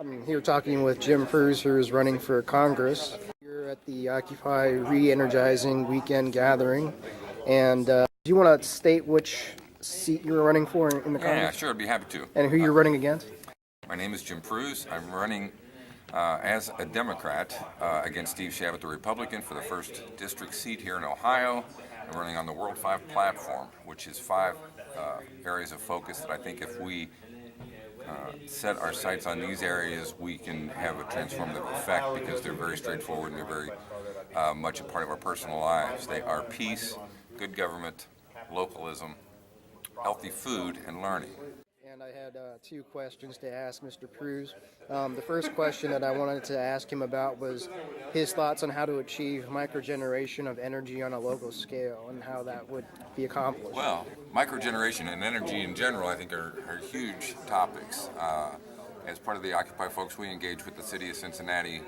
I'm here talking with Jim Prues, who is running for Congress. You're at the Occupy Re-Energizing Weekend Gathering, and do you want to state which seat you're running for in the Congress? Yeah, sure, I'd be happy to. And who you're running against? My name is Jim Prues. I'm running as a Democrat against Steve Chabot, the Republican, for the 1st District seat here in Ohio. I'm running on the World 5 platform, which is 5 areas of focus that I think if we set our sights on these areas, we can have a transformative effect because they're very straightforward and they're very much a part of our personal lives. They are peace, good government, localism, healthy food, and learning. And I had 2 questions to ask Mr. Prues. The first question that I wanted to ask him about was his thoughts on how to achieve microgeneration of energy on a local scale and how that would be accomplished. Well, microgeneration and energy in general, I think, are huge topics. As part of the Occupy folks, we engaged with the city of Cincinnati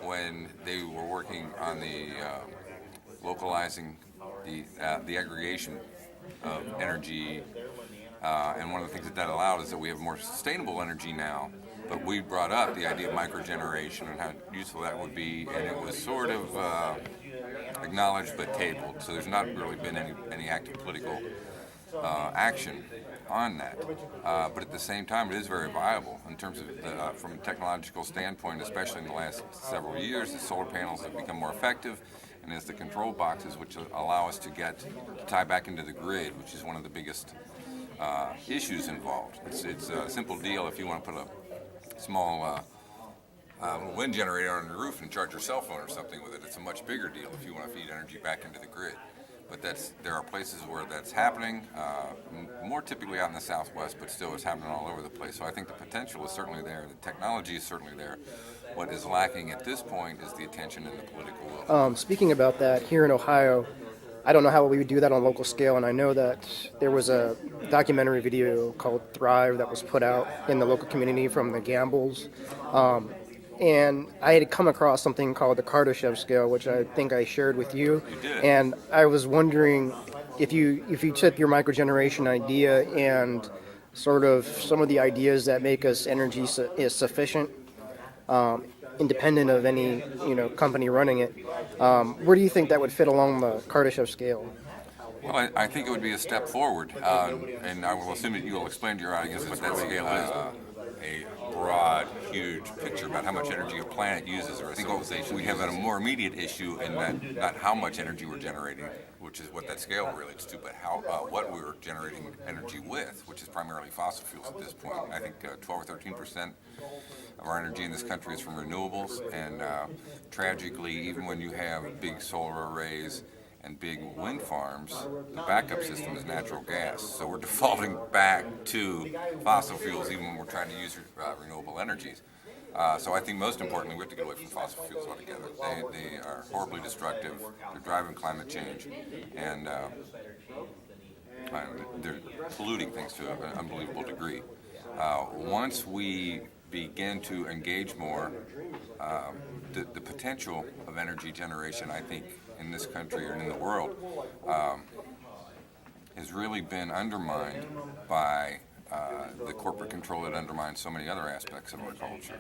when they were working on the localizing the aggregation of energy. And one of the things that allowed is that we have more sustainable energy now, but we brought up the idea of microgeneration and how useful that would be, and it was sort of acknowledged but tabled, so there's not really been any active political action on that. But at the same time, it is very viable in terms of, from a technological standpoint, especially in the last several years, the solar panels have become more effective, and as the control boxes, which allow us to tie back into the grid, which is one of the biggest issues involved. It's a simple deal if you want to put a small wind generator on your roof and charge your cell phone or something with it. It's a much bigger deal if you want to feed energy back into the grid. But there are places where that's happening, more typically out in the Southwest, but still it's happening all over the place. So I think the potential is certainly there. The technology is certainly there. What is lacking at this point is the attention and the political will. Speaking about that, here in Ohio, I don't know how we would do that on a local scale, and I know that there was a documentary video called Thrive that was put out in the local community from the Gambles, and I had come across something called the Kardashev scale, which I think I shared with you. You did. And I was wondering if you took your microgeneration idea and sort of some of the ideas that make us energy is sufficient, independent of any company running it. Where do you think that would fit along the Kardashev scale? Well, I think it would be a step forward, and I will assume that you will explain to your audience what that scale is. A broad, huge picture about how much energy a planet uses or a civilization. We have a more immediate issue in that not how much energy we're generating, which is what that scale relates to, but what we're generating energy with, which is primarily fossil fuels at this point. I think 12 or 13% of our energy in this country is from renewables, and tragically, even when you have big solar arrays and big wind farms, the backup system is natural gas. So we're defaulting back to fossil fuels even when we're trying to use renewable energies. So I think most importantly, we have to get away from fossil fuels altogether. They are horribly destructive. They're driving climate change, and they're polluting things to an unbelievable degree. Once we begin to engage more, the potential of energy generation, I think, in this country and in the world, has really been undermined by the corporate control that undermines so many other aspects of our culture.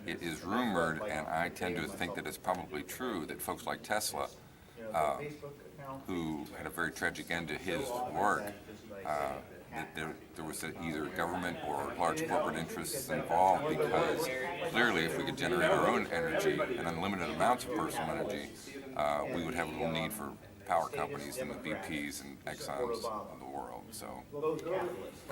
It is rumored, and I tend to think that it's probably true, that folks like Tesla, who had a very tragic end to his work, that there was either government or large corporate interests involved, because clearly if we could generate our own energy and unlimited amounts of personal energy, we would have little need for power companies and the BPs and Exxons of the world. So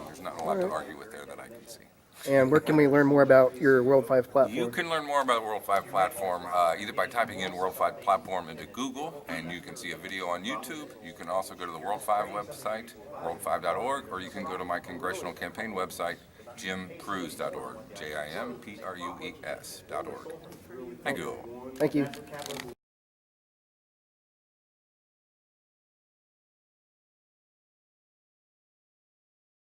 there's not a lot to argue with there that I can see. And where can we learn more about your World 5 platform? You can learn more about the World 5 platform either by typing in World 5 platform into Google, and you can see a video on YouTube. You can also go to the World 5 website, world5.org, or you can go to my congressional campaign website, jimprues.org, JIMPRUES.org. Thank you. Thank you.